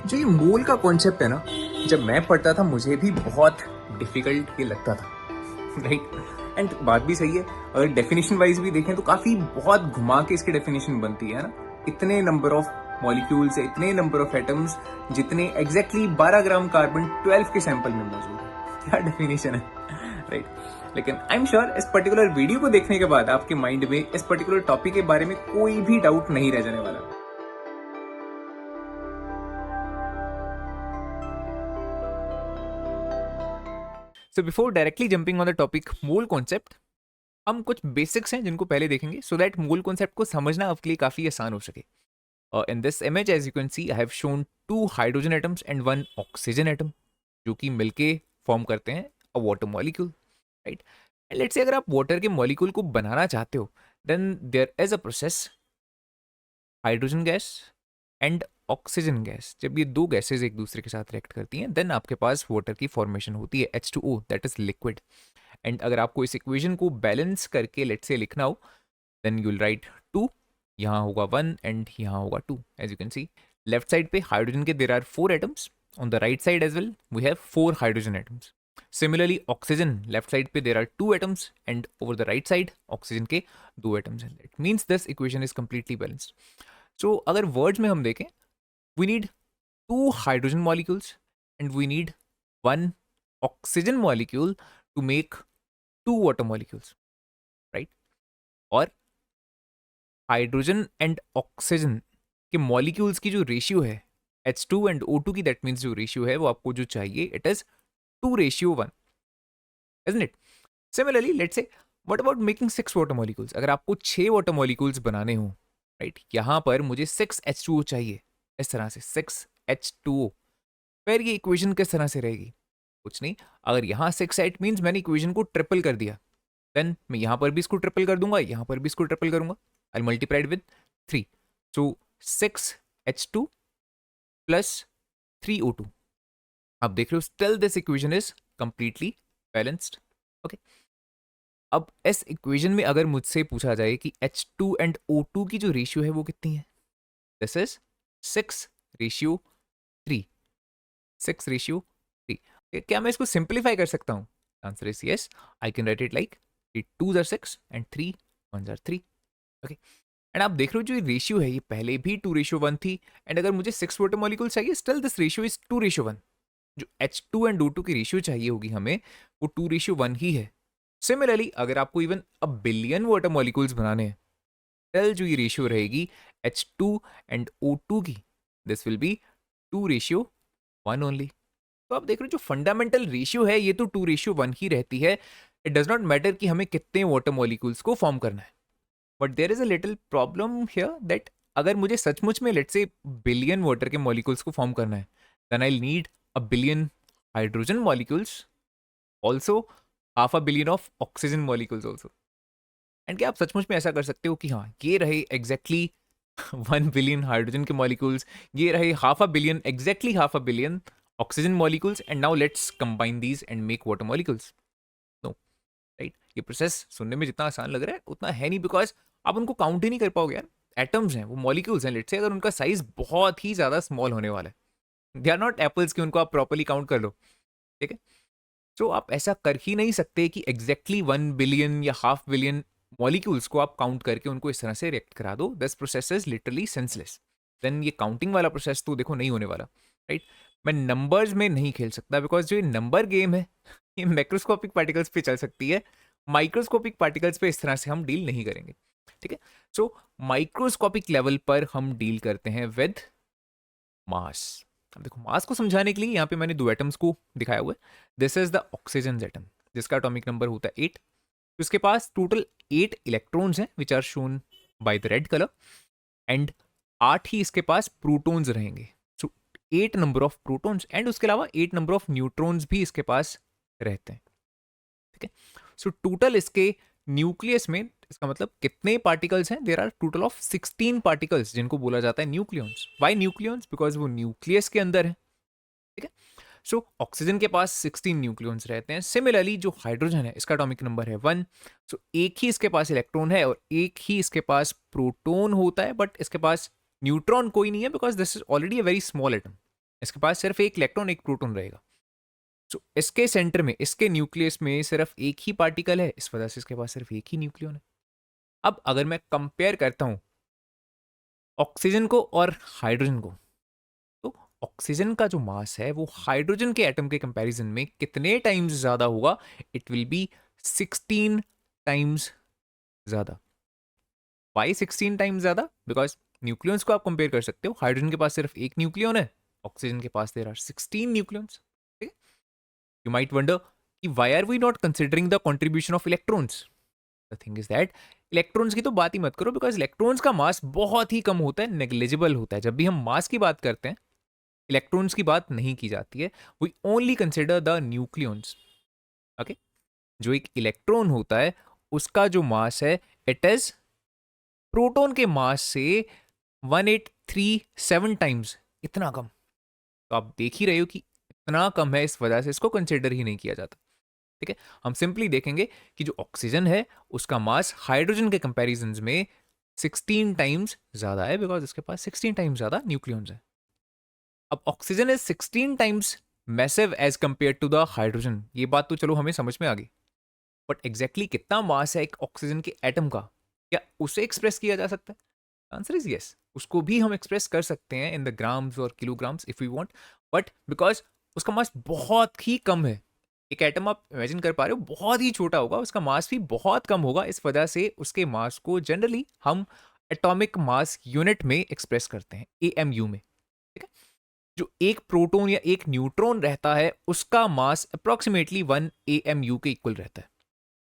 जो ये मोल का कॉन्सेप्ट है ना, जब मैं पढ़ता था मुझे भी बहुत डिफिकल्ट ये लगता था, राइट। एंड बात भी सही है, अगर डेफिनेशन वाइज भी देखें तो काफी बहुत घुमा के इसकी डेफिनेशन बनती है ना। इतने नंबर ऑफ मॉलिक्यूल्स है, इतने नंबर ऑफ एटम्स, जितने एग्जैक्टली 12 ग्राम कार्बन 12 के सैंपल में मौजूद है। क्या डेफिनेशन है, राइट। लेकिन आई एम श्योर इस पर्टिकुलर वीडियो को देखने के बाद आपके माइंड में इस पर्टिकुलर टॉपिक के बारे में कोई भी डाउट नहीं रह जाने वाला। So before directly jumping on the topic mole concept, हम कुछ बेसिक्स हैं जिनको पहले देखेंगे सो दैट मोल कॉन्सेप्ट को समझना आपके लिए काफी आसान हो सके। In this image as you can see I have shown 2 hydrogen atoms and 1 oxygen atom, जो कि मिलके फॉर्म करते हैं a water molecule, right. And let's say अगर आप वाटर के मॉलिक्यूल को बनाना चाहते हो, then there is a process hydrogen gas and oxygen gas. जब ये दो गैसेज एक दूसरे के साथ रिएक्ट करती हैं, देन आपके पास वाटर की फॉर्मेशन होती है H2O, that is liquid. And अगर आपको इस इक्वेशन को बैलेंस करके लेट से लिखना हो, देन यू विल राइट 2, यहाँ होगा 1 एंड यहाँ होगा 2। As you can see left side पे हाइड्रोजन के there are 4 atoms, on the right side as well we have 4 hydrogen atoms. Similarly oxygen left side पे there are 2 atoms and over the right side oxygen के 2 atoms हैं। It means this equation is completely balanced. So अगर words में हम देखें, we need 2 hydrogen molecules and we need 1 oxygen molecule to make 2 water molecules, right. और hydrogen and oxygen के molecules की जो रेशियो है H2 एंड O2 की, दैट मीन्स जो रेशियो है वो आपको जो चाहिए it is 2:1, isn't it? Similarly, let's say, what about making 6 water molecules? अगर आपको 6 water molecules बनाने हो, राइट, यहाँ पर मुझे 6H2O चाहिए, इस तरह से 6H2O। फिर ये इक्वेशन किस तरह से रहेगी? कुछ नहीं, अगर यहाँ 6 है इट मीन्स मैंने इक्वेशन को ट्रिपल कर दिया, देन मैं यहाँ पर भी इसको ट्रिपल कर दूंगा, यहाँ पर भी इसको ट्रिपल करूंगा, आई multiplied with 3, so 6H2 plus 3O2। आप देख रहे हो still this equation is completely balanced, okay. अब इस इक्वेशन में अगर मुझसे पूछा जाए कि H2 एंड O2 की जो रेशियो है वो कितनी है, दिस इज 6:3, 6:3। क्या मैं इसको सिंप्लीफाई कर सकता हूँ? Answer is yes, I can write it like 2s are 6 and 3 1s are 3, okay. And आप देख रहे हो जो ये रेशियो है ये पहले भी 2:1 थी, एंड अगर मुझे 6 वाटर मॉलिक्यूल चाहिए स्टिल दिस रेशियो इज 2:1। जो H2 एंड O2 की रेशियो चाहिए होगी हमें वो 2:1 ही है। सिमिलरली अगर आपको even a billion water molecules बनाने हैं, टेल जो ये रेशियो रहेगी H2 एंड O2 की, दिस विल बी 2:1 ओनली। तो आप देख रहे हो जो फंडामेंटल रेशियो है ये तो 2:1 ही रहती है। इट डज नॉट मैटर कि हमें कितने वाटर मॉलिक्यूल्स को फॉर्म करना है, but there is a little problem here that अगर मुझे सचमुच में लेट्स से बिलियन वाटर के मॉलिक्यूल्स को फॉर्म करना है, then I need a billion hydrogen molecules, also half a billion of oxygen molecules also। And क्या आप सचमुच में ऐसा कर सकते हो कि हाँ ये रहे एग्जैक्टली 1 बिलियन हाइड्रोजन के मॉलिक्यूल्स, ये रहे half a billion, exactly half a billion oxygen molecules, and now let's combine these and make water molecules? No, right. ये प्रोसेस सुनने में जितना आसान लग रहा है उतना है नहीं, बिकॉज आप उनको काउंट ही नहीं कर पाओगे यार। एटम्स हैं, वो मॉलिक्यूल्स हैं, लेट्स से अगर उनका साइज बहुत ही ज्यादा स्मॉल होने वाला है, दे आर नॉट एप्पल्स कि उनको आप प्रॉपरली काउंट कर लो, ठीक है। तो आप ऐसा कर ही नहीं सकते कि एग्जैक्टली 1 बिलियन या हाफ बिलियन मॉलिक्यूल्स को आप काउंट करके उनको इस तरह से रिएक्ट करा दो। This process is literally senseless. Then ये काउंटिंग वाला प्रोसेस तो देखो नहीं होने वाला, राइट। मैं नंबर्स में नहीं खेल सकता, बिकॉज जो ये नंबर गेम है ये मैक्रोस्कोपिक पार्टिकल्स पे चल सकती है, माइक्रोस्कोपिक पार्टिकल्स पे इस तरह से हम डील नहीं करेंगे, ठीक है। सो माइक्रोस्कोपिक लेवल पर हम डील करते हैं विद मास। अब देखो मास को समझाने के लिए यहाँ पे मैंने 2 एटम्स को दिखाया हुआ है। This is the oxygen atom जिसका एटॉमिक नंबर होता है 8। उसके पास टोटल 8 इलेक्ट्रॉन्स हैं which are shown by the red colour, and 8 ही इसके पास प्रोटॉन्स रहेंगे। So 8 number of protons, and उसके अलावा 8 नंबर ऑफ न्यूट्रॉन्स भी इसके पास रहते हैं, ठीक है। सो टोटल इसके न्यूक्लियस में, इसका मतलब कितने पार्टिकल्स हैं? There are total of 16 particles जिनको बोला जाता है न्यूक्लियॉन्स। Why nucleons? बिकॉज वो न्यूक्लियस के अंदर है, ठीक है। सो ऑक्सीजन के पास 16 न्यूक्लियॉन्स रहते हैं। सिमिलरली जो हाइड्रोजन है इसका एटॉमिक नंबर है 1। सो एक ही इसके पास इलेक्ट्रॉन है और एक ही इसके पास प्रोटॉन होता है, बट इसके पास न्यूट्रॉन कोई नहीं है, because this is already a very small atom. इसके पास सिर्फ एक इलेक्ट्रॉन एक प्रोटॉन रहेगा। सो इसके सेंटर में, इसके न्यूक्लियस में सिर्फ एक ही पार्टिकल है, इस वजह से इसके पास सिर्फ एक ही न्यूक्लियन है। अब अगर मैं कंपेयर करता हूं ऑक्सीजन को और हाइड्रोजन को, तो ऑक्सीजन का जो मास है वो हाइड्रोजन के एटम के कंपैरिजन में कितने टाइम्स ज्यादा होगा? इट विल बी 16 टाइम्स ज्यादा। वाई 16 टाइम्स ज्यादा? बिकॉज न्यूक्लियंस को आप कंपेयर कर सकते हो, हाइड्रोजन के पास सिर्फ एक न्यूक्लियन है, ऑक्सीजन के पास देयर आर 16 न्यूक्लियंस। ठीक है, यू माइट वंडर कि why are we not considering the contribution of electrons. The thing is that electrons की तो बात ही मत करो, बिकॉज इलेक्ट्रॉन्स का मास बहुत ही कम होता है, नेग्लिजिबल होता है। जब भी हम मास की बात करते हैं, इलेक्ट्रॉन्स की बात नहीं की जाती है। We only consider the nucleons. Okay, जो एक इलेक्ट्रॉन होता है उसका जो मास है, इट इज प्रोटॉन के मास से 1837 टाइम्स इतना कम। तो आप देख ही रहे हो कि इतना कम है, इस वजह से इसको कंसिडर ही नहीं किया जाता। ठीक है, हम सिंपली देखेंगे कि जो ऑक्सीजन है उसका मास हाइड्रोजन के कंपैरिजन में 16 टाइम्स ज्यादा है, बिकॉज इसके पास 16 टाइम्स ज्यादा न्यूक्लियॉन्स है। अब oxygen is 16 times massive as compare to the hydrogen, ये बात तो चलो हमें समझ में आ गई। बट एग्जैक्टली कितना मास है एक ऑक्सीजन के एटम का, क्या उसे एक्सप्रेस किया जा सकता है? आंसर इज यस, उसको भी हम एक्सप्रेस कर सकते हैं इन द ग्राम्स और kilograms if you want, but because उसका मास बहुत ही कम है। एक एटम आप इमेजिन कर पा रहे हो बहुत ही छोटा होगा, उसका मास भी बहुत कम होगा, इस वजह से उसके मास को जनरली हम एटॉमिक मास यूनिट में एक्सप्रेस करते हैं, एएमयू में। ठीक है, जो एक प्रोटॉन या एक न्यूट्रॉन रहता है उसका मास अप्रोक्सीमेटली 1 एएमयू के इक्वल रहता है।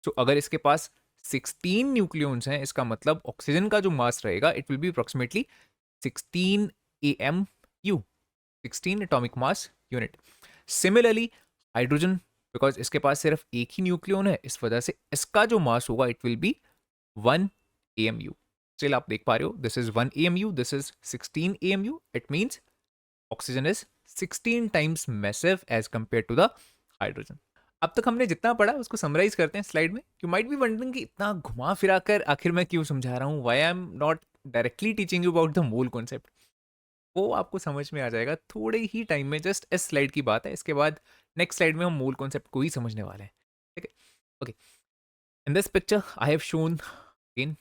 तो अगर इसके पास 16 न्यूक्लियॉन्स हैं, इसका मतलब ऑक्सीजन का जो मास रहेगा it will B approximately 16 AMU, 16 atomic mass unit. Similarly hydrogen, because इसके पास सिर्फ एक ही न्यूक्लियॉन है, इस वजह से इसका जो मास होगा it will be 1 AMU। Still आप देख पा रहे हो, this is 1 AMU, this is 16 AMU, it means oxygen is 16 times massive as compare to the hydrogen. अब तक हमने जितना पढ़ा उसको समराइज करते हैं स्लाइड में। यू माइट बी वंडरिंग कि इतना घुमा फिरा कर आखिर मैं क्यों समझा रहा हूँ, why I am not directly teaching you about the mole concept. वो आपको समझ में आ जाएगा थोड़े ही टाइम में, जस्ट इस स्लाइड की बात है, इसके बाद नेक्स्ट स्लाइड में हम मोल कॉन्सेप्ट को ही समझने वाले हैं। ठीक है, okay, in this picture I have shown again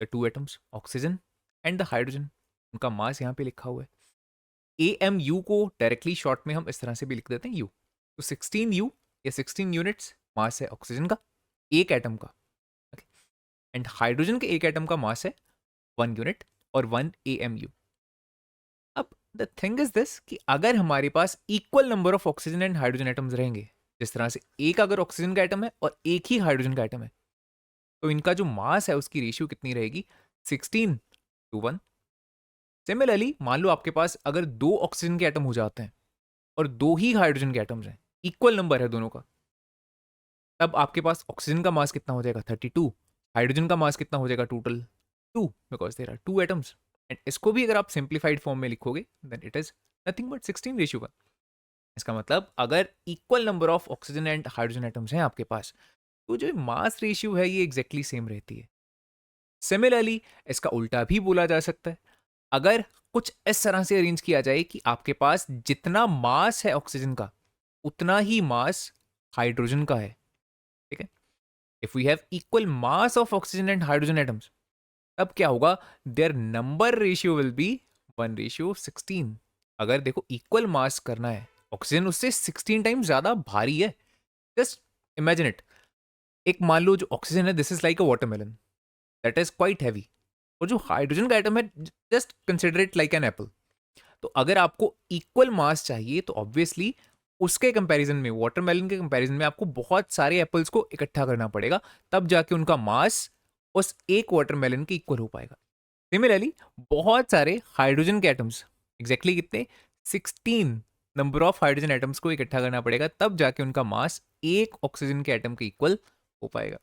the two atoms, oxygen and the hydrogen, उनका मास यहाँ पे लिखा हुआ है। AMU को डायरेक्टली शॉर्ट में हम इस तरह से भी लिख देते हैं U। तो 16U या 16 यूनिट्स मास है ऑक्सीजन का एक एटम का, एंड हाइड्रोजन के एक एटम का मास है 1 यूनिट और 1 AMU। अब द थिंग इज दिस कि अगर हमारे पास equal number of oxygen and hydrogen atoms रहेंगे, जिस तरह से एक अगर ऑक्सीजन का एटम है और एक ही हाइड्रोजन का एटम है, तो इनका जो मास है उसकी रेशियो कितनी रहेगी? 16:1। सिमिलरली मान लो आपके पास अगर दो ऑक्सीजन के एटम हो जाते हैं और दो ही हाइड्रोजन के एटम्स हैं, इक्वल नंबर है दोनों का, तब आपके पास ऑक्सीजन का मास कितना हो जाएगा? 32। हाइड्रोजन का मास कितना हो जाएगा total? 2, because there are 2 atoms. And इसको भी अगर आप सिंप्लीफाइड फॉर्म में लिखोगे then it is nothing but 16:1। इसका मतलब अगर equal number of oxygen and hydrogen atoms हैं आपके पास, तो जो मास रेशियो है ये एग्जैक्टली सेम रहती है। सिमिलरली इसका उल्टा भी बोला जा सकता है, अगर कुछ इस तरह से अरेंज किया जाए कि आपके पास जितना मास है ऑक्सीजन का उतना ही मास हाइड्रोजन का है। ठीक है, if we have equal mass of oxygen and hydrogen atoms, तब क्या होगा? Their number ratio will be 1:16। अगर देखो इक्वल मास करना है, ऑक्सीजन उससे 16 टाइम्स ज्यादा भारी है। जस्ट इमेजिन इट, एक मान लो जो ऑक्सीजन है this is like a watermelon that is quite heavy, और जो हाइड्रोजन का एटम है just consider it like an apple. तो अगर आपको इक्वल मास चाहिए तो ऑब्वियसली उसके कंपैरिजन में, वाटरमेलन के कंपैरिजन में आपको बहुत सारे एप्पल्स को इकट्ठा करना पड़ेगा, तब जाके उनका मास उस एक वाटरमेलन के इक्वल हो पाएगा। सिमिलरली बहुत सारे हाइड्रोजन के एटम्स, एग्जैक्टली कितने? 16 नंबर ऑफ हाइड्रोजन एटम्स को इकट्ठा करना पड़ेगा, तब जाके उनका मास एक ऑक्सीजन के एटम के इक्वल हो पाएगा।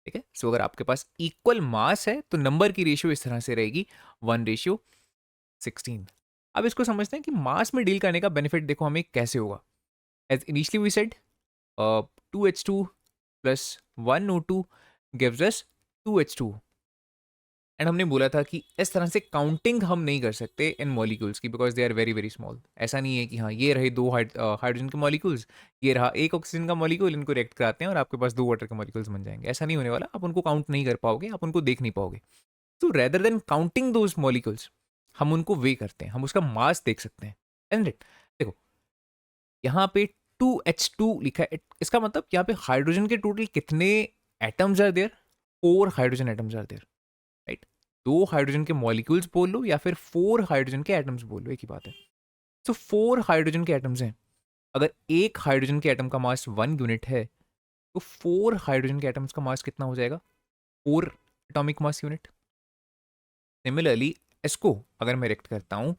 ठीक है, सो अगर आपके पास इक्वल मास है तो नंबर की रेशियो इस तरह से रहेगी 1:16। अब इसको समझते हैं कि मास में डील करने का बेनिफिट देखो हमें कैसे होगा। As initially we said 2H2 plus 1O2 gives us 2H2, एंड हमने बोला था कि इस तरह से काउंटिंग हम नहीं कर सकते इन मॉलिक्यूल्स की, because they are very very small. ऐसा नहीं है कि हाँ ये रहे दो हाइड्रोजन के मॉलिक्यूल्स, ये रहा एक ऑक्सीजन का मॉलिक्यूल, इनको रिएक्ट कराते हैं और आपके पास दो वाटर के मॉलिक्यूल्स बन जाएंगे. ऐसा नहीं होने वाला. आप उनको काउंट नहीं कर पाओगे, आप उनको देख नहीं पाओगे. तो rather than counting those molecules, हम उनको वे करते हैं, हम उसका मास देख सकते हैं. एंड देखो यहाँ पे 2H2 लिखा है, इसका मतलब यहाँ पे हाइड्रोजन के टोटल कितने atoms are there? 4 hydrogen atoms are there, right. 2 hydrogen के मॉलिक्यूल्स बोल लो या फिर 4 हाइड्रोजन के एटम्स बोल लो, एक ही बात है. सो 4 हाइड्रोजन के एटम्स हैं. अगर एक हाइड्रोजन के एटम का मास 1 यूनिट है, तो 4 हाइड्रोजन के एटम्स का मास कितना हो जाएगा? 4 एटॉमिक मास यूनिट. सिमिलरली इसको अगर मैं रिएक्ट करता हूं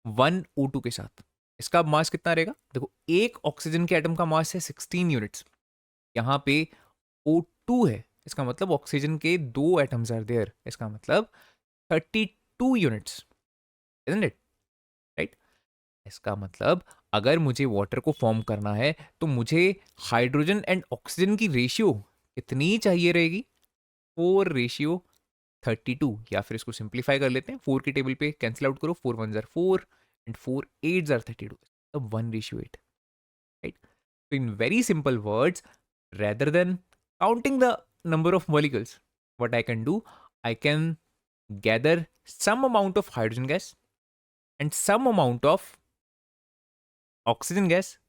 1O2 के साथ, इसका मास कितना रहेगा? देखो एक ऑक्सीजन के एटम का मास है 16 यूनिट्स, यहाँ पे O2 है, इसका मतलब ऑक्सीजन के 2 एटम्स आर देयर, इसका मतलब 32 यूनिट्स, इजंट इट, राइट. इसका मतलब अगर मुझे वाटर को फॉर्म करना है तो मुझे हाइड्रोजन एंड ऑक्सीजन की रेशियो कितनी चाहिए रहेगी? 4:32. या फिर इसको सिंप्लीफाई कर लेते हैं, 4 की टेबल पे कैंसिल आउट करो, 4 1 4 एंड 4 8 32, अब 1:8, राइट. तो इन very simple words, rather than counting the number of molecules, what I can do, I can gather some amount of hydrogen gas and some amount of oxygen gas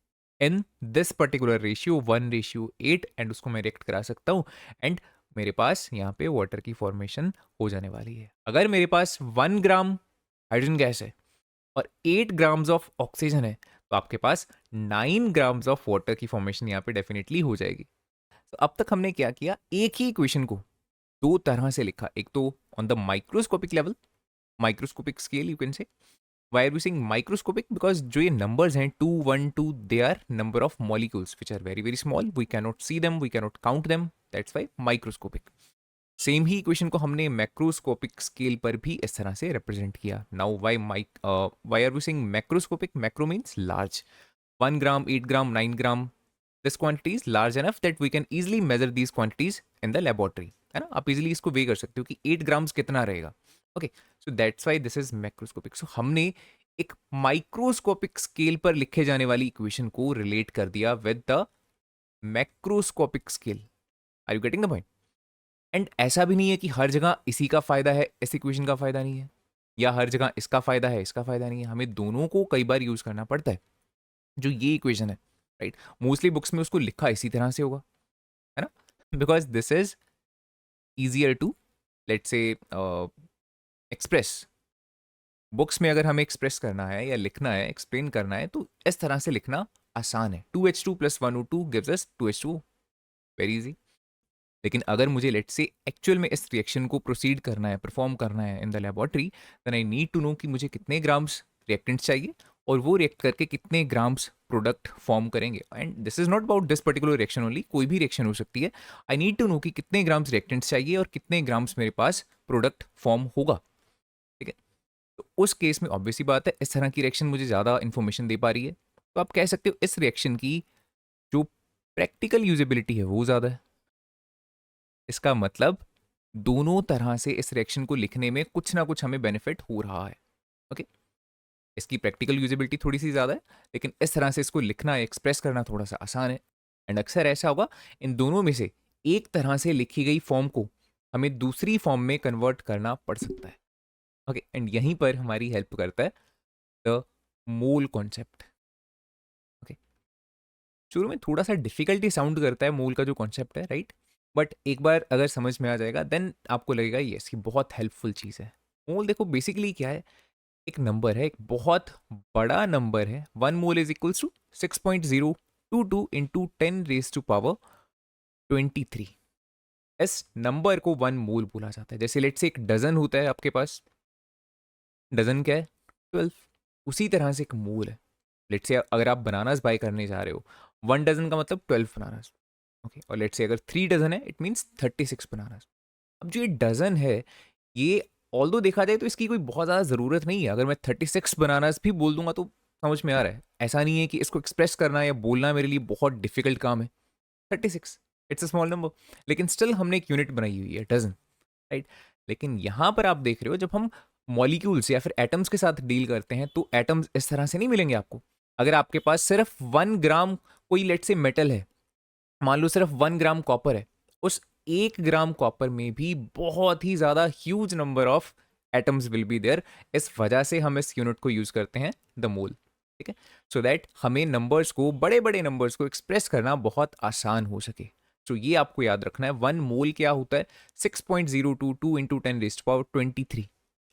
in this particular ratio 1:8, and उसको मैं react करा सकता हूँ. And मेरे पास यहाँ पे water की formation हो जाने वाली है. अगर मेरे पास 1 ग्राम हाइड्रोजन गैस है और 8 ग्राम्स ऑफ ऑक्सीजन है, तो आपके पास 9 ग्राम्स ऑफ वाटर की फॉर्मेशन यहाँ पे डेफिनेटली हो जाएगी. तो अब तक हमने क्या किया, एक ही इक्वेशन को दो तरह से लिखा. एक तो on the microscopic level, microscopic scale you can say. Why are we saying microscopic? Because जो ये नंबर्स हैं 2 1 2, they are number of molecules which are very very small, we can not see them, we can not count them, that's why microscopic. Same ही equation को हमने macroscopic scale पर भी इस तरह से रिप्रेजेंट किया. Now why are we saying macroscopic? Macro means large. 1 gram, 8 gram, 9 gram, this quantity is large enough that we can easily measure these quantities in the laboratory, है ना. आप इजीली इसको वे कर सकते हो कि 8 ग्राम्स कितना रहेगा. Okay, so that's why this is macroscopic. So हमने एक माइक्रोस्कोपिक स्केल पर लिखे जाने वाली इक्वेशन को रिलेट कर दिया with the macroscopic scale. Are you getting the point? And ऐसा भी नहीं है कि हर जगह इसी का फायदा है, इस इक्वेशन का फायदा नहीं है, या हर जगह इसका फायदा है, इसका फायदा नहीं है. हमें दोनों को कई बार यूज करना पड़ता है. जो ये इक्वेशन है, राइट, मोस्टली बुक्स में उसको लिखा इसी तरह से होगा, है ना, because this is easier to let's say express. Books में अगर हमें एक्सप्रेस करना है या लिखना है, एक्सप्लेन करना है, तो इस तरह से लिखना आसान है. 2H2 + 1O2 gives us 2H2, very easy. लेकिन अगर मुझे लेट्स से एक्चुअल में इस रिएक्शन को प्रोसीड करना है, परफॉर्म करना है in the laboratory, then I need to know कि मुझे कितने ग्राम्स रिएक्टेंट्स चाहिए और वो रिएक्ट करके कितने ग्राम्स प्रोडक्ट फॉर्म करेंगे. And this is not about this particular reaction only, कोई भी रिएक्शन हो सकती है. आई नीड टू नो कि कितने ग्राम्स रिएक्टेंट्स चाहिए और कितने ग्राम्स मेरे पास प्रोडक्ट फॉर्म होगा. ठीक है, तो उस केस में ऑब्वियसली बात है, इस तरह की रिएक्शन मुझे ज़्यादा इन्फॉर्मेशन दे पा रही है, तो आप कह सकते हो इस रिएक्शन की जो प्रैक्टिकल यूजेबिलिटी है वो ज़्यादा है. इसका मतलब दोनों तरह से इस रिएक्शन को लिखने में कुछ ना कुछ हमें बेनिफिट हो रहा है. ओके, इसकी प्रैक्टिकल यूजेबिलिटी थोड़ी सी ज़्यादा है, लेकिन इस तरह से इसको लिखना, एक्सप्रेस करना थोड़ा सा आसान है. एंड अक्सर ऐसा होगा इन दोनों में से एक तरह से लिखी गई फॉर्म को हमें दूसरी फॉर्म में कन्वर्ट करना पड़ सकता है. ओके, एंड यहीं पर हमारी हेल्प करता है द मोल कॉन्सेप्ट. ओके, शुरू में थोड़ा सा डिफिकल्टी साउंड करता है मोल का जो कॉन्सेप्ट है, राइट, बट एक बार अगर समझ में आ जाएगा देन आपको लगेगा यस ये बहुत हेल्पफुल चीज़ है. मोल देखो बेसिकली क्या है, एक नंबर है, एक बहुत बड़ा नंबर है. 1 mole is equals to 6.022 into 10⁻23. इस नंबर को 1 मोल बोला जाता है. जैसे लेट से एक डजन होता है आपके पास, डजन क्या है? 12. उसी तरह से एक मोल है. लेट से अगर आप बनानास बाय करने जा रहे हो, 1 डजन का मतलब 12 बनानास. ओके, और लेट से अगर 3 डजन है, इट मीन्स 36 बनानास. अब जो ये डजन है, ये ऑल्दो देखा जाए तो इसकी कोई बहुत ज़्यादा ज़रूरत नहीं है. अगर मैं 36 बनानास भी बोल दूंगा तो समझ में आ रहा है. ऐसा नहीं है कि इसको एक्सप्रेस करना या बोलना मेरे लिए बहुत डिफिकल्ट काम है. 36, इट्स अ स्मॉल नंबर, लेकिन स्टिल हमने एक यूनिट बनाई हुई है, डजन, राइट. लेकिन यहाँ पर आप देख रहे हो जब हम मॉलिक्यूल्स या फिर एटम्स के साथ डील करते हैं तो एटम्स इस तरह से नहीं मिलेंगे आपको। अगर आपके पास सिर्फ 1 ग्राम कोई लेट से मेटल है, मान लो सिर्फ 1 ग्राम कॉपर है, उस 1 ग्राम कॉपर में भी बहुत ही ज्यादा huge number of atoms will be there. इस वजह से हम इस यूनिट को यूज करते हैं द मोल, ठीक है, सो दैट हमें नंबर्स को, बड़े बड़े नंबर्स को एक्सप्रेस करना बहुत आसान हो सके। तो ये आपको याद रखना है। 1 मोल क्या होता है? 6.022 इंटू 10⁻23।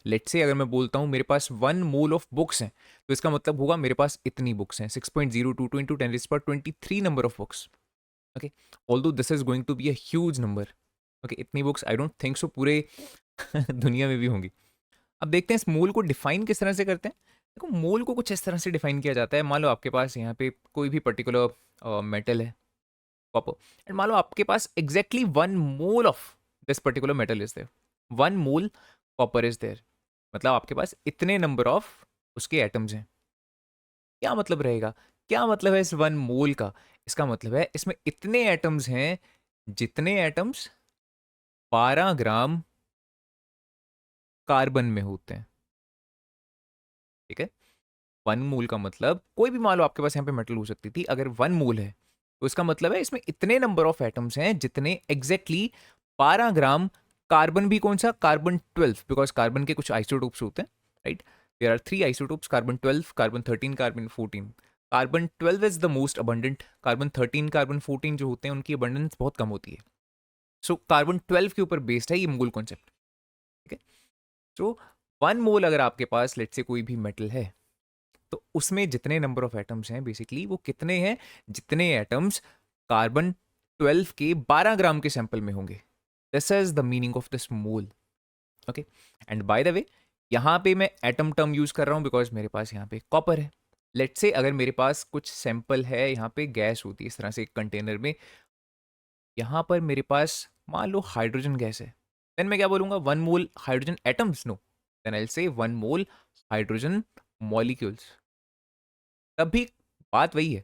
लेट से अगर मैं बोलता हूं मेरे पास 1 मोल ऑफ बुक्स हैं, तो इसका मतलब होगा मेरे पास इतनी बुक्स हैं, 6.022 into 10⁻23 number of books. Okay, although this is going to be a huge number. Okay, इतनी books I don't think so पूरे दुनिया में भी होंगी। अब देखते हैं इस मोल को डिफाइन किस तरह से करते हैं। देखो, मोल को कुछ इस तरह से डिफाइन किया जाता है। मान लो आपके पास यहाँ पे कोई भी पर्टिकुलर मेटल है, कॉपर, एंड मान लो आपके पास exactly 1 mole of this particular metal is there, 1 mole copper is there, मतलब आपके पास इतने नंबर ऑफ उसके एटम्स हैं। क्या मतलब रहेगा? क्या मतलब है इस 1 मोल का? इसका मतलब है इसमें इतने एटम्स हैं जितने एटम्स 12 ग्राम कार्बन में होते हैं, ठीक है। 1 मोल का मतलब कोई भी, मान लो आपके पास यहाँ पे मेटल हो सकती थी, अगर 1 मोल है तो इसका मतलब है इसमें इतने नंबर ऑफ एटम्स हैं जितने एग्जैक्टली 12 ग्राम कार्बन, भी कौन सा? कार्बन 12, बिकॉज कार्बन के कुछ आइसोटोप्स होते हैं, right. There are 3 isotopes, carbon 12, carbon 13, carbon 14। Carbon 12 is the most abundant, carbon 13, carbon 14 जो होते हैं उनकी अबंडेंस बहुत कम होती है। सो कार्बन 12 के ऊपर बेस्ड है ये मोल कॉन्सेप्ट, ठीक है। सो 1 मोल अगर आपके पास लेट से कोई भी मेटल है, तो उसमें जितने नंबर ऑफ एटम्स हैं बेसिकली वो कितने हैं? जितने एटम्स कार्बन 12 के 12 ग्राम के सैंपल में होंगे। This is the meaning of this mole. Okay, and by the way, यहां पे मैं एटम टर्म यूज कर रहा हूं बिकॉज मेरे पास यहाँ पे कॉपर है। लेट से अगर मेरे पास कुछ सैंपल है, यहाँ पे गैस होती है इस तरह से एक कंटेनर में, यहाँ पर मेरे पास मान लो हाइड्रोजन गैस है, देन मैं क्या बोलूंगा? 1 mole hydrogen atoms? No, then I say 1 mole hydrogen molecules. तब भी बात वही है,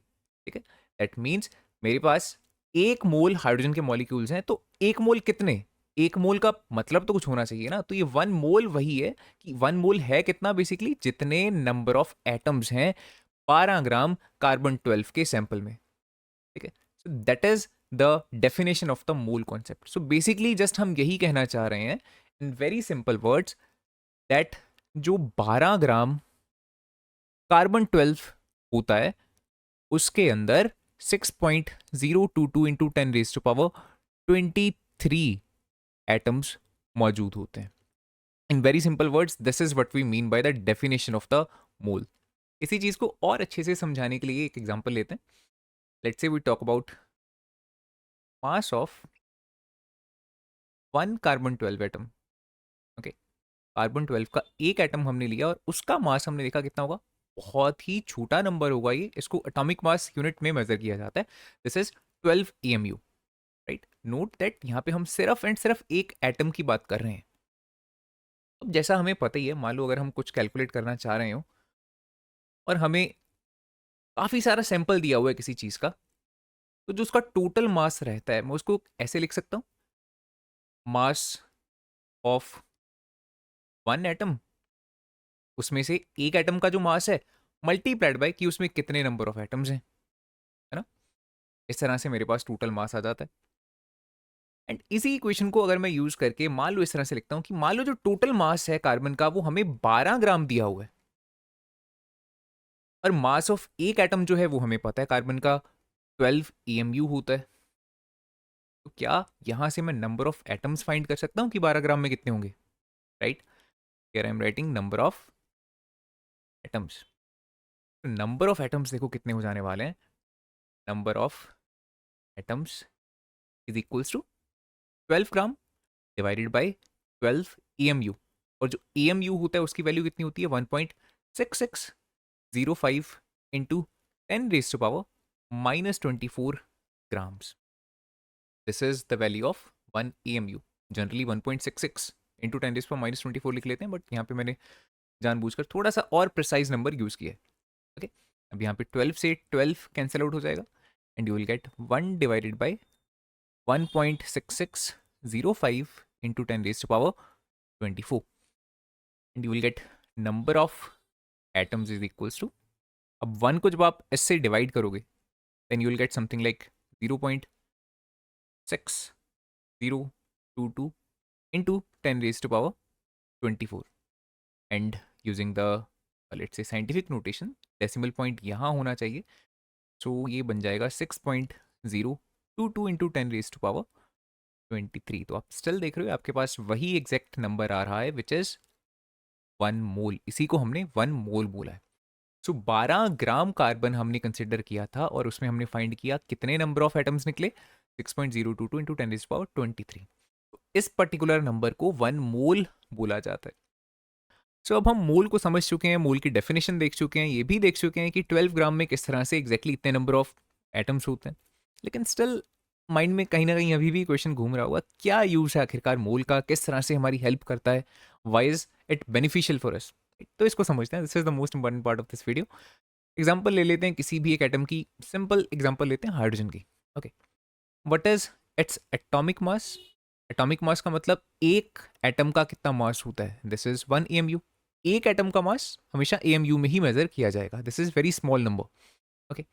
ठीक है। दैट मीन्स मेरे पास 1 मोल हाइड्रोजन के मॉलिक्यूल्स हैं, तो 1 मोल कितने? 1 मोल का मतलब तो कुछ होना चाहिए ना। तो ये 1 मोल वही है कि 1 मोल है कितना? बेसिकली जितने नंबर ऑफ एटम्स हैं 12 ग्राम कार्बन 12 के सैंपल में, ठीक है। So that is the definition of the mole concept. So basically just हम यही कहना चाह रहे हैं in very simple words, that जो 12 ग्राम कार्बन 12 होता है उसके अंदर 6.022 इंटू 10⁻23 एटम्स मौजूद होते हैं। In very simple words, this is what we mean by the definition of the mole. इसी चीज को और अच्छे से समझाने के लिए एक एग्जांपल लेते हैं। Let's say we talk about mass of 1 carbon 12 atom. Okay, carbon 12 का एक एटम हमने लिया और उसका मास हमने देखा कितना होगा? बहुत ही छोटा नंबर होगा ये, इसको एटॉमिक मास यूनिट में मेजर किया जाता है। This is 12 AMU, right. Note that यहाँ पे हम सिर्फ एंड सिर्फ एक एटम की बात कर रहे हैं। अब जैसा हमें पता ही है, मान लो अगर हम कुछ कैलकुलेट करना चाह रहे हो और हमें काफी सारा सैंपल दिया हुआ है किसी चीज का, तो जो उसका टोटल मास रहता है मैं उसको ऐसे लिख सकता हूँ, मास ऑफ 1 एटम, उसमें से एक एटम का जो मास है मल्टीप्लाइड बाय कि उसमें कितने नंबर ऑफ एटम्स हैं, है ना। इस तरह से मेरे पास टोटल मास आ जाता है। एंड इसी इक्वेशन को अगर मैं यूज करके मान लो इस तरह से लिखता हूं कि मान लो जो टोटल मास है कार्बन का वो हमें 12 ग्राम दिया हुआ है, और मास ऑफ एक एटम जो है वो हमें पता है कार्बन का 12 AMU होता है। तो क्या यहां से मैं नंबर ऑफ एटम्स फाइंड कर सकता हूं कि 12 ग्राम में कितने होंगे? Right, here I am writing number of atoms. तो नंबर ऑफ एटम्स देखो कितने हो जाने वाले हैं। Number of atoms is equals to 12 gram divided by 12 AMU। और जो AMU होता है उसकी वैल्यू कितनी होती है? 1.6605 into 10⁻⁻24 grams. This is the value of 1 AMU। Generally 1.66 into 10⁻⁻24 लिख लेते हैं, बट यहाँ पे मैंने जानबूझकर थोड़ा सा और प्रिसाइज नंबर यूज किया है। ओके, अब यहाँ पे 12 से 12 कैंसिल आउट हो जाएगा and you will get 1 divided by 1.6605 into 10⁻⁻24 24 and you will get number of atoms is equals to, अब 1 को जब आप s से डिवाइड करोगे then you will get something like 0.6022 into 10 raised to power 24 and using the let's say scientific notation decimal point यहाँ होना चाहिए, so ये बन जाएगा 6.022 into 10 raised to power 23। तो आप स्टिल देख रहे हो आपके पास वही एग्जैक्ट नंबर आ रहा है विच इज 1 मोल, इसी को हमने 1 मोल बोला है। सो 12 ग्राम कार्बन हमने कंसिडर किया था और उसमें हमने फाइंड किया कितने नंबर ऑफ एटम्स निकले 6.022 into 10 raised to power 23। तो इस पर्टिकुलर नंबर को 1 मोल बोला जाता है। सो अब हम मोल को समझ चुके हैं, मोल की डेफिनेशन देख चुके हैं, ये भी देख चुके हैं कि 12 ग्राम में किस तरह से एग्जैक्टली इतने नंबर ऑफ एटम्स होते हैं, लेकिन स्टिल माइंड में कहीं ना कहीं अभी भी क्वेश्चन घूम रहा होगा क्या यूज है आखिरकार मोल का, किस तरह से हमारी हेल्प करता है, why is it beneficial for us. तो इसको समझते हैं, this is the most important part of this video. Example ले लेते हैं किसी भी एक एटम की, सिंपल एग्जाम्पल लेते हैं हाइड्रोजन की। Okay, what is its atomic mass? Atomic mass का मतलब एक एटम का कितना मास होता है, दिस इज 1 AMU। एक एटम का मास हमेशा AMU में ही मेजर किया जाएगा, this is very small number. Okay,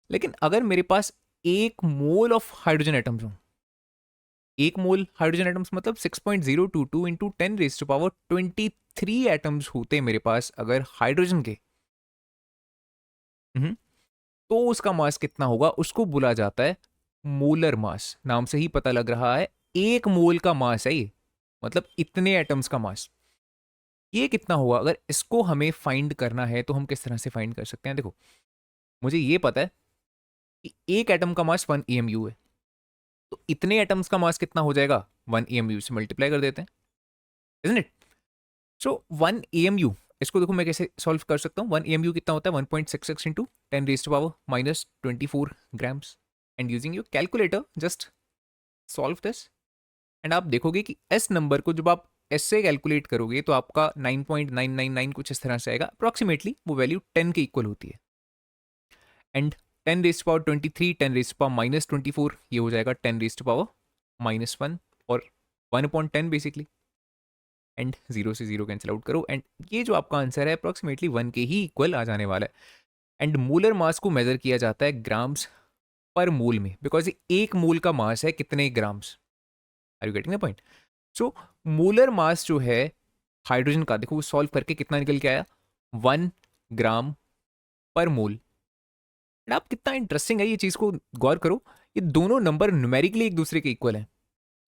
लेकिन अगर मेरे पास एक मोल ऑफ हाइड्रोजन एटम्स हो, एक मोल हाइड्रोजन एटम्स मतलब 6.022 into 10 raise to power 23 atoms होते मेरे पास अगर हाइड्रोजन के, तो उसका मास कितना होगा, उसको बोला जाता है मोलर मास। नाम से ही पता लग रहा है एक मोल का मास है ये, मतलब इतने एटम्स का मास। ये कितना होगा, अगर इसको हमें फाइंड करना है तो हम किस तरह से फाइंड कर सकते हैं। देखो, मुझे ये पता है कि एक एटम का मास 1 AMU है, तो इतने एटम्स का मास कितना हो जाएगा, 1 AMU से मल्टीप्लाई कर देते हैं, इजंट इट? सो 1 AMU, इसको देखो मैं कैसे सॉल्व कर सकता हूँ। 1 AMU कितना होता है, 1.66 into 10 raise to power minus 24 grams. And using your calculator just solve this and आप देखोगे कि एस नंबर को जब आप एस से कैलकुलेट करोगे तो आपका 9.999 कुछ इस तरह से आएगा अप्रॉक्सीमेटली, वो वैल्यू 10 के इक्वल होती है। And 10 raise to power 23, 10 raise to power minus 24, ये हो जाएगा 10 रेज टू पावर माइनस 1 और 1/10 बेसिकली। एंड 0 से 0 कैंसिल आउट करो एंड ये जो आपका आंसर है अप्रॉक्सीमेटली 1 के ही इक्वल आ जाने वाला है। एंड मोलर मास को मेजर किया जाता है ग्राम्स पर मोल में, बिकॉज एक मोल का मास है कितने grams. Are you getting the point? So molar mass जो है हाइड्रोजन का, देखो वो सॉल्व करके कितना निकल के आया, 1 ग्राम पर मोल। आप कितना इंटरेस्टिंग है, ये चीज को गौर करो, ये दोनों नंबर न्यूमेरिकली एक दूसरे के इक्वल हैं।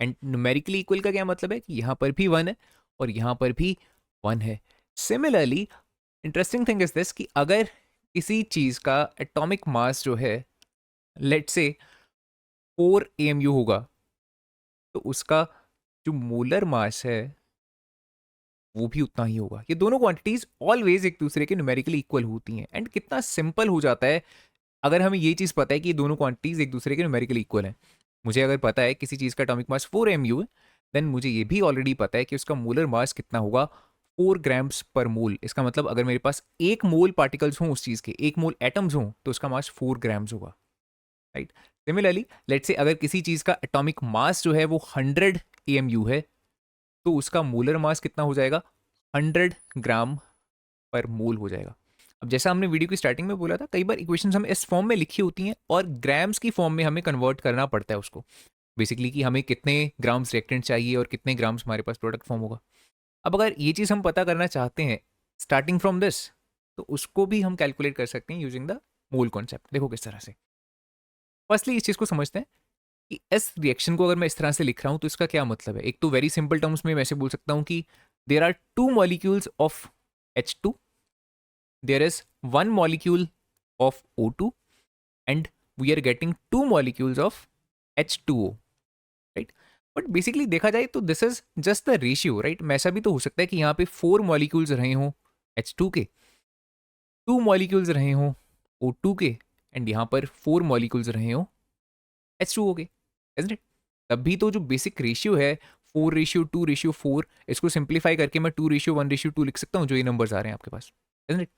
एंड न्यूमेरिकली इक्वल का क्या मतलब है कि यहां पर भी 1 है और यहां पर भी 1 है। Similarly interesting thing is this कि अगर किसी चीज का एटॉमिक मास जो है लेट्स से 4 AMU होगा, तो उसका जो मोलर मास है वो भी उतना ही होगा। ये दोनों क्वांटिटीज ऑलवेज एक दूसरे के न्यूमेरिकली इक्वल होती हैं। एंड कितना सिंपल हो जाता है अगर हमें ये चीज पता है कि ये दोनों क्वांटिटीज एक दूसरे के न्यूमेरिकली इक्वल हैं। मुझे अगर पता है किसी चीज का एटॉमिक मास 4 AMU है, देन मुझे ये भी ऑलरेडी पता है कि उसका मोलर मास कितना होगा, 4 ग्राम्स पर मोल। इसका मतलब अगर मेरे पास 1 मोल पार्टिकल्स हों उस चीज के, 1 मोल एटम्स हों, तो उसका मास 4 ग्राम्स होगा, राइट? सिमिलरली लेट्स से अगर किसी चीज का एटॉमिक मास जो है वो 100 AMU है, तो उसका मोलर मास कितना हो जाएगा, 100 ग्राम पर मोल हो जाएगा। अब जैसा हमने वीडियो की स्टार्टिंग में बोला था, कई बार इक्वेशंस हमें इस फॉर्म में लिखी होती हैं और ग्राम्स की फॉर्म में हमें कन्वर्ट करना पड़ता है उसको, बेसिकली कि हमें कितने ग्राम्स रिएक्टेंट चाहिए और कितने ग्राम्स हमारे पास प्रोडक्ट फॉर्म होगा। अब अगर ये चीज़ हम पता करना चाहते हैं स्टार्टिंग फ्रॉम दिस, तो उसको भी हम कैलकुलेट कर सकते हैं यूजिंग द मोल कॉन्सेप्ट। देखो किस तरह से। फर्स्टली इस चीज़ को समझते हैं कि इस रिएक्शन को अगर मैं इस तरह से लिख रहा हूँ तो इसका क्या मतलब है। एक तो वेरी सिंपल टर्म्स में वैसे बोल सकता हूँ कि there are 2 molecules of H2, there is 1 molecule of O2 and we are getting 2 molecules of H2O, right? But basically देखा जाए तो this is just the ratio, right? में ऐसा भी तो हो सकता है कि यहाँ पे 4 मॉलिक्यूल्स रहे हों H2 के, 2 मॉलिक्यूल्स रहे हों O2 के, एंड यहाँ पर 4 मॉलिक्यूल्स रहे हों H2O के, isn't it? तब भी तो जो बेसिक रेशियो है 4:2:4, इसको सिंप्लीफाई करके मैं 2:1:2 लिख सकता हूँ जो ये नंबर्स आ रहे हैं आपके पास, isn't it?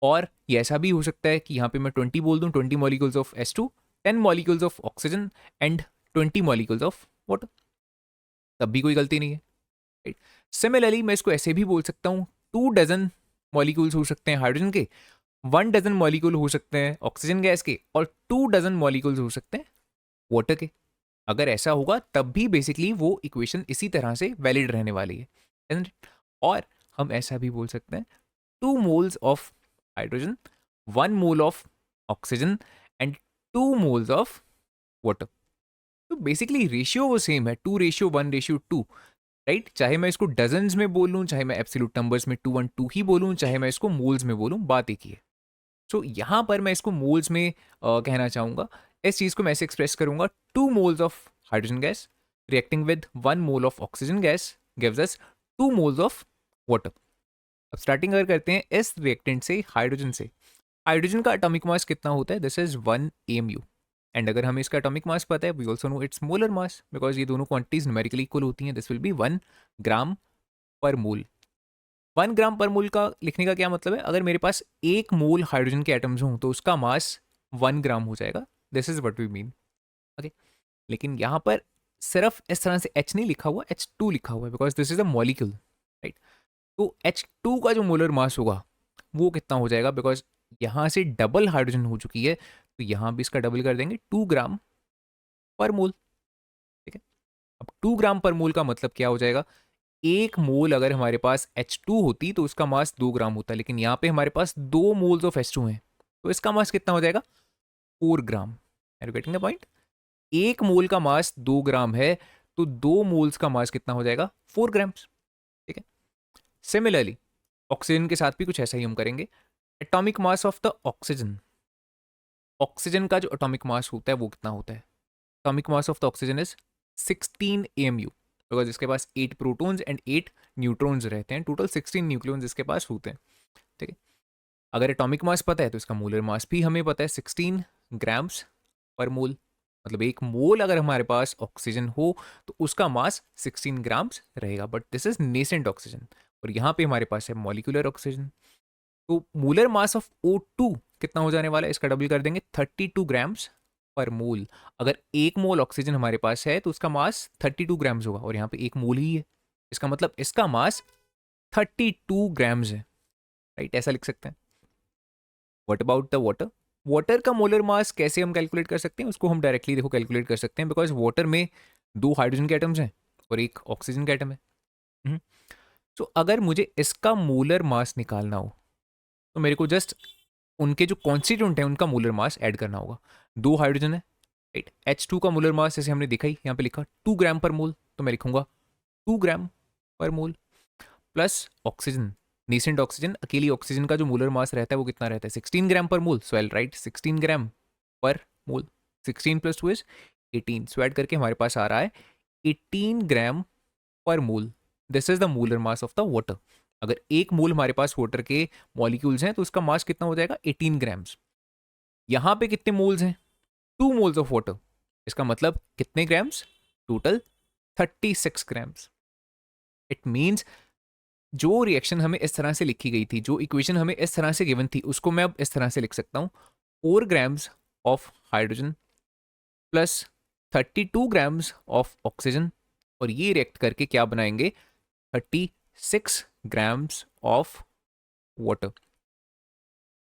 और ये ऐसा भी हो सकता है कि यहाँ पे मैं 20 बोल दूँ, 20 molecules of H2, 10 molecules of oxygen and 20 molecules of water, तब भी कोई गलती नहीं है। राइट। सिमिलरली मैं इसको ऐसे भी बोल सकता हूँ 2 डजन मॉलिक्यूल्स हो सकते हैं हाइड्रोजन के, 1 डजन मॉलिक्यूल हो सकते हैं ऑक्सीजन गैस के, और 2 डजन मॉलिक्यूल्स हो सकते हैं वाटर के। अगर ऐसा होगा तब भी बेसिकली वो इक्वेशन इसी तरह से वैलिड रहने वाली है, isn't it? और हम ऐसा भी बोल सकते हैं 2 moles of hydrogen, 1 mole of oxygen and 2 moles of water. तो बेसिकली रेशियो वो सेम है, 2:1:2, राइट। चाहे मैं इसको डजन्स में बोलूं, चाहे मैं एब्सोल्यूट नंबर्स में 212 ही बोलूं, चाहे मैं इसको मोल्स में बोलूं, बात एक ही है। सो यहाँ पर मैं इसको मोल्स में कहना चाहूंगा। इस चीज को मैं ऐसे एक्सप्रेस करूंगा 2 moles of hydrogen gas reacting with 1 mole of oxygen gas gives us 2 moles of water. अब स्टार्टिंग अगर करते हैं इस रिएक्टेंट से, हाइड्रोजन से, हाइड्रोजन का एटॉमिक मास कितना होता है, दिस इज 1 AMU। एंड अगर हमें इसका एटॉमिक मास पता है, we also know its molar mass, because ये दोनों क्वांटिटीज न्यूमेरिकली इक्वल होती हैं। दिस विल बी 1 ग्राम पर मोल। 1 ग्राम पर मोल का लिखने का क्या मतलब है, अगर मेरे पास 1 मोल हाइड्रोजन के एटम्स हों तो उसका मास 1 ग्राम हो जाएगा। This is what we mean, okay. लेकिन यहाँ पर सिर्फ इस तरह से H नहीं लिखा हुआ, H2 लिखा हुआ है, because this is a molecule, right. तो H2 का जो मोलर मास होगा वो कितना हो जाएगा, बिकॉज यहाँ से डबल हाइड्रोजन हो चुकी है, तो यहाँ भी इसका डबल कर देंगे, 2 ग्राम पर मोल, ठीक है। अब 2 ग्राम पर मोल का मतलब क्या हो जाएगा, 1 मोल अगर हमारे पास H2 होती तो उसका मास 2 ग्राम होता, लेकिन यहाँ पे हमारे पास 2 मोल्स ऑफ H2 हैं, तो इसका मास कितना हो जाएगा, 4 gram. Are you getting the point? 1 mole का मास 2 ग्राम है, तो 2 मोल्स का मास कितना हो जाएगा, 4 ग्राम्स, ठीक है। सिमिलरली ऑक्सीजन के साथ भी कुछ ऐसा ही हम करेंगे। Atomic mass of the oxygen, oxygen का जो एटॉमिक मास होता है वो कितना होता है, atomic mass of the oxygen is 16 AMU, because इसके पास 8 प्रोटॉन्स एंड 8 न्यूट्रॉन्स रहते हैं, टोटल 16 न्यूक्लियॉन्स इसके पास होते हैं, ठीक है। अगर एटॉमिक मास पता है तो इसका मोलर मास भी हमें पता है, 16 ग्राम्स पर मोल। मतलब 1 मोल अगर हमारे पास ऑक्सीजन हो तो उसका मास 16 ग्राम्स रहेगा, but this is nascent oxygen, और यहाँ पे हमारे पास है मॉलिक्यूलर ऑक्सीजन। तो मोलर मास ऑफ O2 कितना हो जाने वाला है, इसका डबल कर देंगे, 32 ग्राम्स पर मोल। अगर 1 मोल ऑक्सीजन हमारे पास है तो उसका मास 32 ग्राम्स होगा, और यहाँ पे 1 मोल ही है, इसका मतलब इसका मास 32 ग्राम्स है, राइट। ऐसा लिख सकते हैं। What about the water, water का मोलर मास कैसे हम कैलकुलेट कर सकते हैं, उसको हम डायरेक्टली देखो कैलकुलेट कर सकते हैं, बिकॉज वाटर में 2 हाइड्रोजन के एटम्स हैं और 1 ऑक्सीजन का एटम है। तो अगर मुझे इसका मोलर मास निकालना हो तो मेरे को जस्ट उनके जो कॉन्स्टिट्यूंट हैं उनका मोलर मास ऐड करना होगा। 2 हाइड्रोजन है, राइट। H2 का मोलर मास जैसे हमने देखा ही, यहाँ पे लिखा 2 ग्राम पर मोल, तो मैं लिखूंगा 2 ग्राम पर मोल, प्लस ऑक्सीजन, नीसेंट ऑक्सीजन, अकेली ऑक्सीजन का जो मोलर मास रहता है वो कितना रहता है, 16 ग्राम पर मोल। सो आई राइट 16 ग्राम पर मोल, 16 + 2 इज 18, सो ऐड करके हमारे पास आ रहा है 18 ग्राम पर mole. This is the molar mass of the water. अगर 1 मोल हमारे पास वाटर के मॉलिक्यूल्स हैं तो उसका मास कितना हो जाएगा, 18 ग्राम्स। यहां पे कितने मोल्स हैं, 2 मोल्स ऑफ वाटर, इसका मतलब कितने grams, total 36 grams. It means जो रिएक्शन हमें इस तरह से लिखी गई थी, जो इक्वेशन हमें इस तरह से गिवन थी, उसको मैं अब इस तरह से लिख सकता हूं, 4 grams of hydrogen plus 32 grams of oxygen, और ये रिएक्ट करके क्या बनाएंगे, 36 ग्राम्स ऑफ वाटर।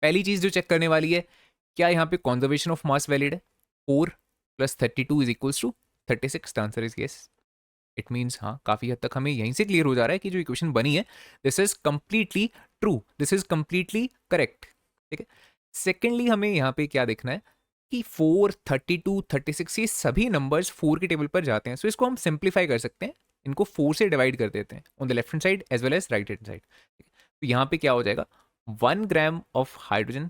पहली चीज जो चेक करने वाली है, क्या यहाँ पे कॉन्जर्वेशन ऑफ मास वैलिड है, 4 + 32 is equals to 36, the answer is yes. It means हाँ, काफी हद तक हमें यहीं से क्लियर हो जा रहा है कि जो इक्वेशन बनी है this is completely true, this is completely correct, ठीक है। सेकेंडली हमें यहाँ पे क्या देखना है कि 4, 32, 36 ये सभी नंबर्स 4 के टेबल पर जाते हैं, सो इसको हम सिंप्लीफाई कर सकते हैं, इनको 4 से डिवाइड कर देते हैं on the left hand side as well as right hand side. तो यहाँ पे क्या हो जाएगा, 1 gram of hydrogen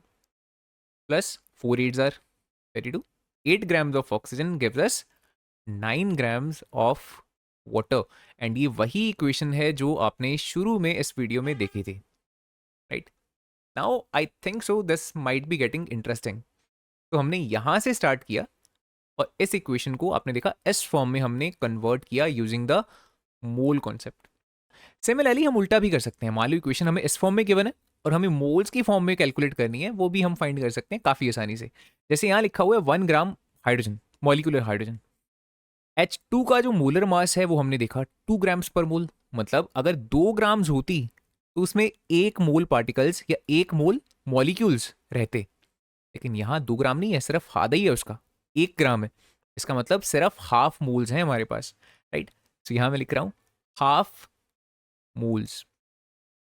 plus 4 8s are 32, 8 grams of oxygen gives us 9 grams of water, and ये वही इक्वेशन है जो आपने शुरू में इस वीडियो में देखी थी, right. Now I think so this might be getting interesting. तो हमने यहां से स्टार्ट किया और इस इक्वेशन को आपने देखा इस फॉर्म में हमने कन्वर्ट किया using the mole concept. Similarly हम उल्टा भी कर सकते हैं, मान लो इक्वेशन हमें इस फॉर्म में गिवन है और हमें मोल्स की फॉर्म में कैलकुलेट करनी है, वो भी हम फाइंड कर सकते हैं काफी आसानी से। जैसे यहाँ लिखा हुआ है 1 gram hydrogen, molecular hydrogen, H2 का जो मोलर मास है वो हमने देखा 2 ग्राम्स पर मोल, मतलब अगर 2 ग्राम्स होती तो उसमें 1 मोल पार्टिकल्स या 1 मोल मॉलिक्यूल्स रहते, लेकिन यहाँ 2 ग्राम नहीं है, सिर्फ आधा ही है उसका, 1 ग्राम है। इसका मतलब सिर्फ हाफ मोल्स हैं हमारे पास, राइट। तो यहाँ मैं लिख रहा हूँ हाफ मोल्स,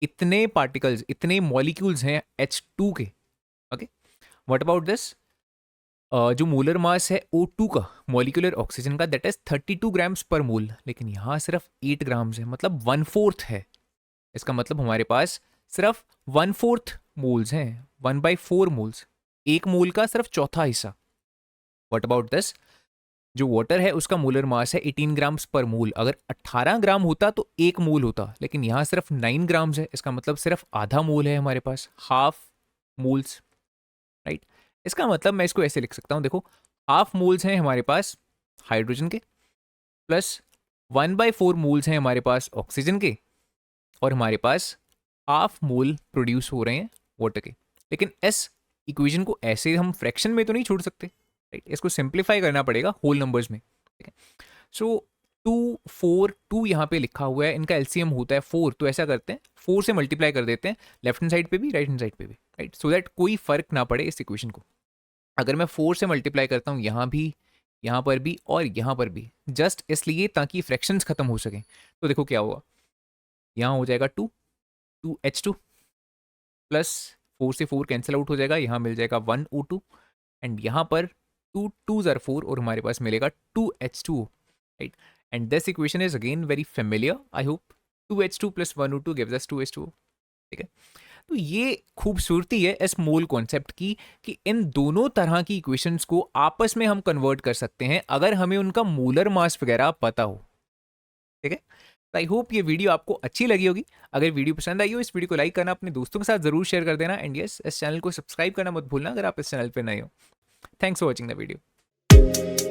इतने पार्टिकल्स, इतने मॉलिक्यूल्स हैं H2 के। ओके, व्हाट अबाउट दिस, जो मोलर मास है O2 का, मॉलिक्यूलर ऑक्सीजन का, दैट इज 32 ग्राम्स पर मोल, लेकिन यहाँ सिर्फ 8 ग्राम्स है, मतलब 1/4 है। इसका मतलब हमारे पास सिर्फ 1/4 मोल्स हैं, 1/4 मोल्स, 1 मोल का सिर्फ चौथा हिस्सा। व्हाट अबाउट दिस, जो वाटर है उसका मोलर मास है 18 ग्राम्स पर मोल, अगर 18 ग्राम होता तो 1 मोल होता, लेकिन यहाँ सिर्फ 9 ग्राम्स है, इसका मतलब सिर्फ आधा मोल है हमारे पास, हाफ मोल्स, राइट। इसका मतलब मैं इसको ऐसे लिख सकता हूँ, देखो हाफ मोल्स हैं हमारे पास हाइड्रोजन के, प्लस 1/4 मोल्स हैं हमारे पास ऑक्सीजन के, और हमारे पास हाफ मोल प्रोड्यूस हो रहे हैं वाटर के। लेकिन इस इक्वेशन को ऐसे हम फ्रैक्शन में तो नहीं छोड़ सकते, राइट, इसको सिंप्लीफाई करना पड़ेगा होल नंबर्स में, ठीक है। सो 2 4 2 यहाँ पे लिखा हुआ है, इनका एलसीएम होता है 4, तो ऐसा करते हैं 4 से मल्टीप्लाई कर देते हैं, लेफ्ट हैंड साइड पे भी राइट हैंड साइड पे भी, राइट, सो दैट कोई फर्क ना पड़े इस इक्वेशन को। अगर मैं 4 से मल्टीप्लाई करता हूँ यहाँ भी, यहाँ पर भी और यहाँ पर भी, जस्ट इसलिए ताकि फ्रैक्शंस खत्म हो सकें, तो देखो क्या होगा, यहाँ हो जाएगा 2H2 प्लस 4 से 4 कैंसिल आउट हो जाएगा, यहाँ मिल जाएगा 1O2, एंड यहाँ पर 2 2s are 4 और हमारे पास मिलेगा 2H2, right. And this equation is again very familiar, I hope. 2H2 plus 1O2 gives us 2H2, ठीक है। तो ये खूबसूरती है इस मोल कॉन्सेप्ट की कि इन दोनों तरह की इक्वेशंस को आपस में हम कन्वर्ट कर सकते हैं अगर हमें उनका मोलर मास वगैरह पता हो, ठीक है। आई होप ये वीडियो आपको अच्छी लगी होगी। अगर वीडियो पसंद आई हो, इस वीडियो को लाइक करना, अपने दोस्तों के साथ जरूर शेयर कर देना, एंड यस, इस चैनल को सब्सक्राइब करना मत भूलना अगर आप इस चैनल पर नए हो। Thanks for watching the video.